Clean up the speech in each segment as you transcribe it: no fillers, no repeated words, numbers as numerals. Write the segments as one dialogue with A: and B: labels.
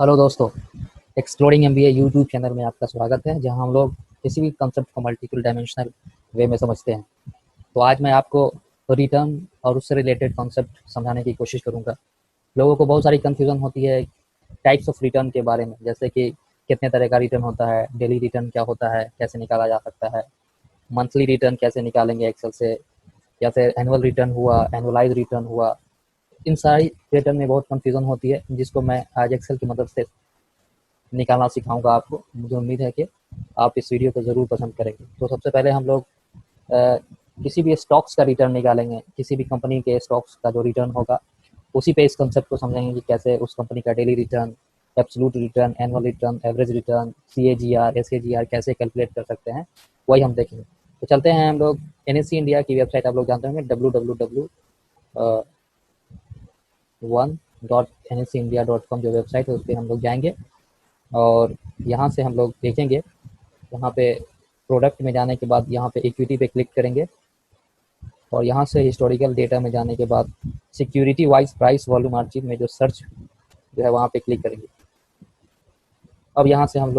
A: Hello दोस्तों, exploring MBA YouTube channel में आपका स्वागत है, जहां हम लोग किसी भी कंसेप्ट को मल्टीपल डायमेंशनल वे में समझते हैं। तो आज मैं आपको रिटर्न और उससे रिलेटेड कॉन्सेप्ट समझाने की कोशिश करूंगा। लोगों को बहुत सारी कन्फ्यूजन होती है टाइप्स ऑफ रिटर्न के बारे में, जैसे कि कितने तरह का रिटर्न होता है, डेली रिटर्न क्या होता है, कैसे निकाला जा सकता है, मंथली रिटर्न कैसे निकालेंगे एक्सेल से, या फिर एनुअल रिटर्न हुआ, एनुअलाइज रिटर्न हुआ। इन सारी रिटर्न में बहुत कन्फ्यूजन होती है, जिसको मैं आज एक्सेल की मदद से निकालना सिखाऊंगा आपको। मुझे उम्मीद है कि आप इस वीडियो को ज़रूर पसंद करेंगे। तो सबसे पहले हम लोग अ, किसी भी स्टॉक्स का रिटर्न निकालेंगे। किसी भी कंपनी के स्टॉक्स का जो रिटर्न होगा, उसी पे इस कंसेप्ट को समझेंगे कि कैसे उस कंपनी का daily return, absolute return, annual return, average return, CAGR, SAGR कैसे कैलकुलेट कर सकते हैं, वही हम देखेंगे। तो चलते हैं हम लोग। एनएससी इंडिया की वेबसाइट आप लोग जानते होंगे, www.1.nscindia.com जो वेबसाइट है, उस पर हम लोग जाएंगे और यहाँ से हम लोग देखेंगे। यहाँ पे प्रोडक्ट में जाने के बाद यहाँ पे इक्विटी पे क्लिक करेंगे और यहाँ से हिस्टोरिकल डेटा में जाने के बाद security wise price volume archive में जो सर्च जो है वहाँ पे क्लिक करेंगे। अब यहाँ से हम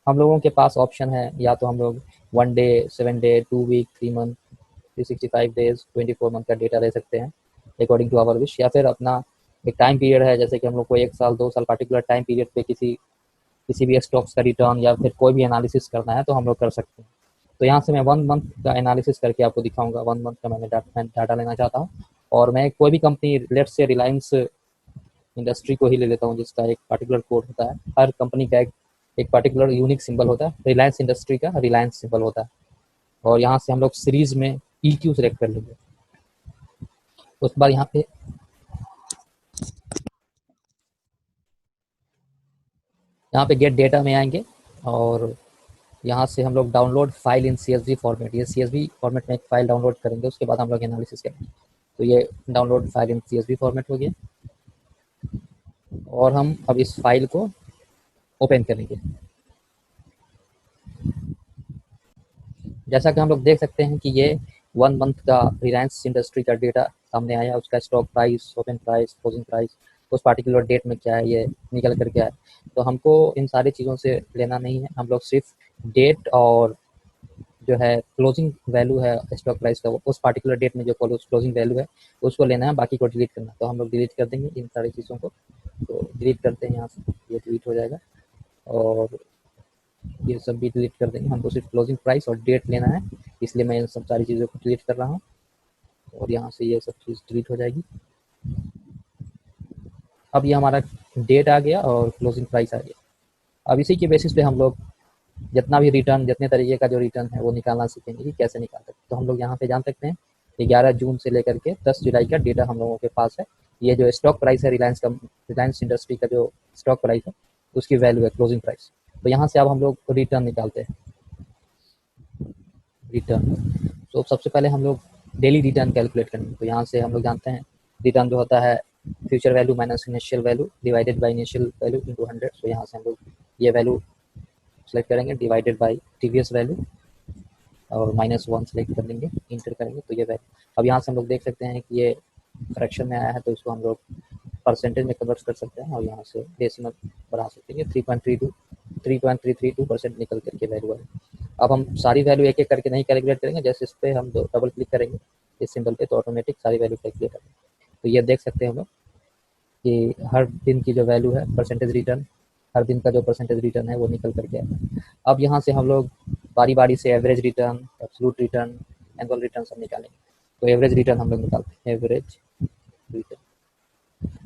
A: लोगों के पास ऑप्शन है, या तो हम लोग 1 day, 7 day, 2 week, 3 month, 365 days, 24 month का डेटा ले सकते हैं अकॉर्डिंग टू आवर विश, या फिर अपना एक टाइम पीरियड है, जैसे कि हम लोग को 1 साल 2 साल पर्टिकुलर टाइम पीरियड पे किसी किसी भी स्टॉक्स का रिटर्न या फिर कोई भी एनालिसिस करना है तो हम लोग कर सकते हैं। तो यहाँ से मैं 1 मंथ का एनालिसिस करके आपको दिखाऊंगा। 1 मंथ का मैं डाटा लेना चाहता हूँ और मैं कोई भी कंपनी, लेट से रिलायंस इंडस्ट्री को ही ले लेता हूँ, जिसका एक पर्टिकुलर कोड होता है। हर कंपनी का एक पर्टिकुलर यूनिक सिंबल होता है। रिलायंस इंडस्ट्री का रिलायंस सिंबल होता है और यहाँ से हम लोग सीरीज में EQ सेलेक्ट कर लेंगे। उसके बाद यहाँ पे गेट डेटा में आएंगे और यहाँ से हम लोग download file in CSV format, ये CSV फॉर्मेट में एक फाइल डाउनलोड करेंगे, उसके बाद हम लोग एनालिसिस करेंगे। तो ये download file in CSV format हो गया और हम अब इस फाइल को ओपन करेंगे। जैसा कि हम लोग देख सकते हैं कि ये 1 मंथ का रिलायंस इंडस्ट्री का डेटा सामने आया, उसका stock price, open price, closing price, उस पार्टिकुलर डेट में क्या है, ये निकल कर के आया। तो हमको इन सारी चीज़ों से लेना नहीं है, हम लोग सिर्फ डेट और जो है क्लोजिंग वैल्यू है स्टॉक प्राइस का, उस पार्टिकुलर डेट में जो क्लोजिंग वैल्यू है उसको लेना है, बाकी को डिलीट करना है। तो हम लोग डिलीट कर देंगे इन सारी चीज़ों को। तो डिलीट करते हैं यहाँ से, ये डिलीट हो जाएगा और ये सब भी डिलीट कर देंगे। हमको सिर्फ क्लोजिंग प्राइस और डेट लेना है, इसलिए मैं इन सब सारी चीज़ों को डिलीट कर रहा हूँ और यहाँ से ये सब चीज़ डिलीट हो जाएगी। अब ये हमारा डेट आ गया और क्लोजिंग प्राइस आ गया। अब इसी के बेसिस पे हम लोग जितना भी रिटर्न, जितने तरीके का जो रिटर्न है वो निकालना सीखेंगे कि कैसे निकाल सकते हैं। तो हम लोग यहाँ पे जान सकते हैं 11 जून से लेकर के 10 जुलाई का डेटा हम लोगों के पास है। ये जो स्टॉक प्राइस है रिलायंस इंडस्ट्री का जो स्टॉक प्राइस है, उसकी वैल्यू है क्लोजिंग प्राइस। तो यहाँ से अब हम लोग रिटर्न निकालते हैं। रिटर्न, तो सबसे पहले हम लोग डेली रिटर्न कैलकुलेट करेंगे। तो यहाँ से हम लोग जानते हैं रिटर्न जो होता है future value minus initial value divided by initial value into 100। तो यहाँ से हम लोग ये वैल्यू सेलेक्ट करेंगे, डिवाइडेड बाय प्रीवियस वैल्यू और -1 सेलेक्ट कर लेंगे, इंटर करेंगे तो ये वैल्यू। अब यहाँ से हम लोग देख सकते हैं कि ये फ्रैक्शन में आया है, तो इसको हम लोग परसेंटेज में कन्वर्ट कर सकते हैं और यहाँ से डेसिमल बढ़ा सकते हैं। 3.332% निकल करके वैल्यू है। अब हम सारी वैल्यू एक एक करके नहीं कैलकुलेट करेंगे, जैसे इस पर हम डबल क्लिक करेंगे इस सिंबल पे, तो ऑटोमेटिक सारी वैल्यू कैलकुलेट होगी। तो ये देख सकते हैं हम लोग कि हर दिन की जो वैल्यू है परसेंटेज रिटर्न, हर दिन का जो परसेंटेज रिटर्न है वो निकल करके आया है। अब यहाँ से हम लोग बारी बारी से average return, absolute return, annual return सब निकालेंगे। तो एवरेज रिटर्न हम लोग निकालते हैं, एवरेज रिटर्न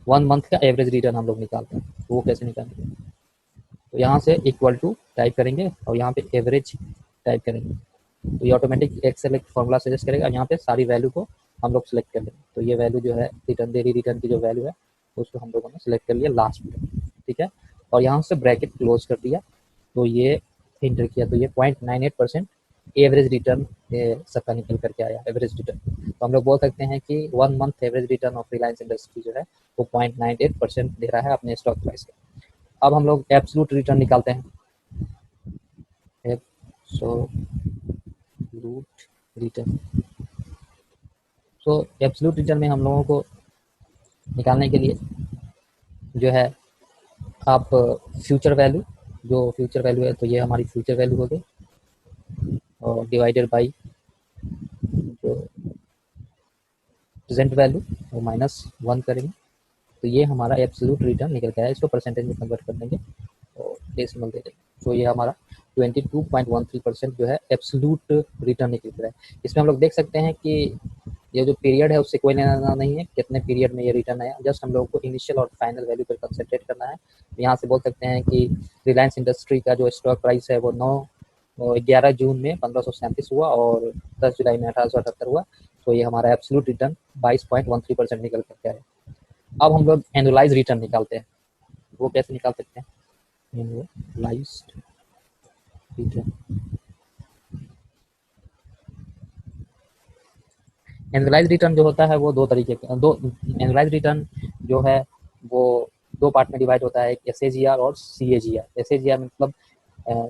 A: 1 मंथ का एवरेज रिटर्न हम लोग निकालते हैं। तो वो कैसे निकालेंगे, तो यहाँ से इक्वल टू टाइप करेंगे और यहाँ पे एवरेज टाइप करेंगे। तो ये ऑटोमेटिक एक्सेल एक फॉर्मूला सजेस्ट करेगा, यहाँ पे सारी वैल्यू को हम लोग सेलेक्ट कर लेंगे। तो ये वैल्यू जो है रिटर्न, डेली रिटर्न की जो वैल्यू है उसको हम लोगों ने सेलेक्ट कर लिया लास्ट में, ठीक है। और यहाँ से ब्रैकेट क्लोज कर दिया, तो ये इंटर किया, तो ये 0.98% एवरेज रिटर्न सबका निकल करके आया, एवरेज रिटर्न। तो हम लोग बोल सकते हैं कि 1 month average return of Reliance industry जो है वो 0.98% दे रहा है अपने स्टॉक प्राइस का। अब हम लोग एब्सोल्यूट रिटर्न निकालते हैं, एब्सोल्यूट रिटर्न। सो एब्सोल्यूट रिटर्न में हम लोगों को निकालने के लिए जो है आप फ्यूचर वैल्यू, जो फ्यूचर वैल्यू है तो ये हमारी फ्यूचर वैल्यू हो गई, और डिवाइडेड बाई जो प्रेजेंट वैल्यू वो -1 करेंगे, तो ये हमारा एब्सोल्यूट रिटर्न निकल के आया। इसको परसेंटेज में कन्वर्ट कर देंगे और डेसिमल दे देंगे, तो ये हमारा 22.13% जो है एब्सोल्यूट रिटर्न निकल कर आया। इसमें हम लोग देख सकते हैं कि ये जो पीरियड है उससे कोई लेना देना नहीं है, कितने पीरियड में ये रिटर्न आया, जस्ट हम लोग को इनिशियल और फाइनल वैल्यू पर कंसंट्रेट करना है। यहाँ से बोल सकते हैं कि रिलायंस इंडस्ट्री का जो स्टॉक प्राइस है वो 11 जून में 1537 हुआ और 10 जुलाई में 1878 हुआ, तो ये हमारा एब्सोल्यूट रिटर्न 22.13% निकल करके आया। अब हम लोग एनुअलाइज रिटर्न निकालते हैं, वो कैसे निकाल सकते हैं, एनुअलाइज्ड रिटर्न। एनुअलाइज रिटर्न जो होता है वो दो तरीके का, दो एनुअलाइज रिटर्न जो है वो दो पार्ट में डिवाइड होता है, एक एसएजीआर और सीएजीआर। एसएजीआर मतलब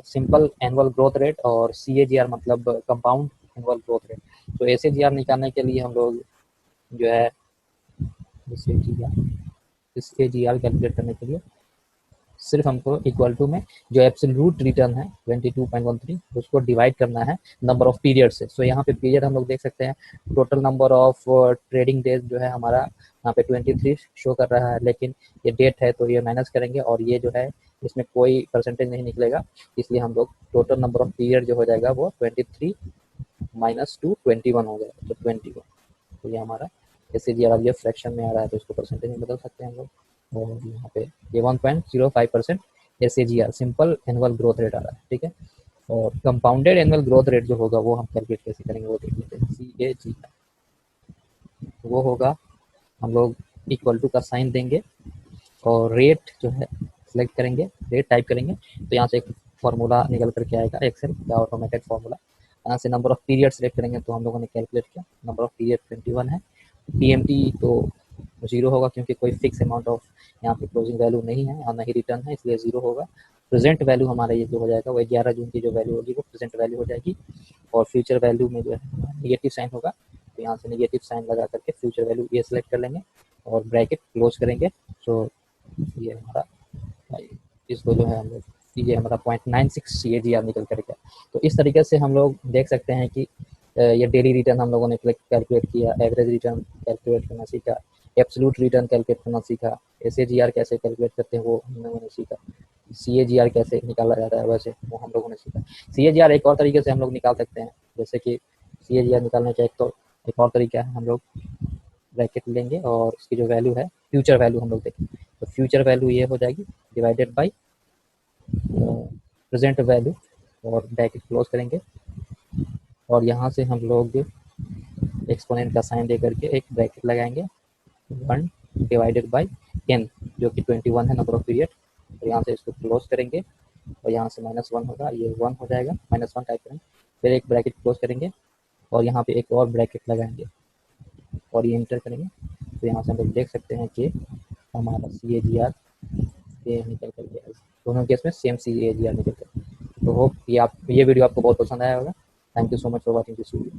A: सिंपल एनुअल ग्रोथ रेट और सीएजीआर मतलब कंपाउंड एनुअल ग्रोथ रेट। तो एसएजीआर निकालने के लिए हम लोग जो है एसएजीआर कैलकुलेट करने के लिए सिर्फ हमको इक्वल टू में जो एब्सोल्यूट रिटर्न है 22.13 उसको डिवाइड करना है नंबर ऑफ पीरियड से। सो यहाँ पे पीरियड हम लोग देख सकते हैं, total number of trading days जो है हमारा यहाँ पे 23 शो कर रहा है, लेकिन ये डेट है तो ये माइनस करेंगे और ये जो है इसमें कोई परसेंटेज नहीं निकलेगा, इसलिए हम लोग टोटल नंबर ऑफ पीरियड जो हो जाएगा वो 23 -2 21 हो जाएगा, तो 21। तो ये हमारा जैसे जी अगर ये फ्रैक्शन में आ रहा है तो इसको परसेंटेज में बदल सकते हैं हम लोग, और यहाँ पे ये 1.05% एसएजीआर सिंपल एनुअल ग्रोथ रेट आ रहा है, ठीक है। और कंपाउंडेड एनुअल ग्रोथ रेट जो होगा वो हम कैलकुलेट कैसे करेंगे वो देख लेते हैं। CAGR वो होगा, हम लोग इक्वल टू का साइन देंगे और रेट जो है सिलेक्ट करेंगे, रेट टाइप करेंगे, तो यहाँ से एक फॉर्मूला निकल करके आएगा एक्सेल का ऑटोमेटेड फॉर्मूला। यहाँ से नंबर ऑफ पीरियड सिलेक्ट करेंगे, तो हम लोगों ने कैलकुलेट किया नंबर ऑफ पीरियड 21 है। टीएमटी तो 0 होगा क्योंकि कोई फिक्स अमाउंट ऑफ यहाँ पे क्लोजिंग वैल्यू नहीं है और नहीं रिटर्न है, इसलिए 0 होगा। प्रेजेंट वैल्यू हमारा ये जो हो जाएगा वो 11 जून की जो वैल्यू होगी वो प्रेजेंट वैल्यू हो जाएगी, और फ्यूचर वैल्यू में जो है निगेटिव साइन होगा, तो यहाँ से निगेटिव साइन लगा करके फ्यूचर वैल्यू ये सिलेक्ट कर लेंगे और ब्रैकेट क्लोज करेंगे। तो ये हमारा इसको जो है हम लोग ये हमारा 0.96 CAGR निकल करके। तो इस तरीके से हम लोग देख सकते हैं कि ये डेली रिटर्न हम लोगों ने कैलकुलेट किया, एवरेज रिटर्न कैलकुलेट करना सीखा, एब्सोल्यूट रिटर्न कैलकुलेट करना सीखा, एसएजीआर कैसे कैलकुलेट करते हैं वो हम लोगों ने सीखा, सीएजीआर कैसे निकाला जाता है वैसे वो हम लोगों ने सीखा। सीएजीआर एक और तरीके से हम लोग निकाल सकते हैं, जैसे कि सीएजीआर निकालने का एक और तरीका है, हम लोग ब्रैकेट लेंगे और उसकी जो वैल्यू है फ्यूचर वैल्यू हम लोग देखें, तो फ्यूचर वैल्यू ये हो जाएगी डिवाइडेड बाई प्रेजेंट वैल्यू और ब्रैकेट क्लोज करेंगे, और यहाँ से हम लोग एक्सपोनेंट का साइन दे करके एक ब्रैकेट लगाएंगे 1 डिवाइडेड बाई n जो कि 21 है नंबर ऑफ पीरियड, तो यहाँ से इसको क्लोज करेंगे और यहाँ से -1 होगा, ये 1 हो जाएगा, -1 टाइप करेंगे, फिर एक ब्रैकेट क्लोज करेंगे और यहाँ पे एक और ब्रैकेट लगाएंगे और ये इंटर करेंगे, तो यहाँ से हम लोग देख सकते हैं कि हमारा CAGR ये निकल कर गया, दोनों केस में सेम CAGR निकल कर। तो होप ये वीडियो आपको बहुत पसंद आया होगा। Thank you so much for watching this video.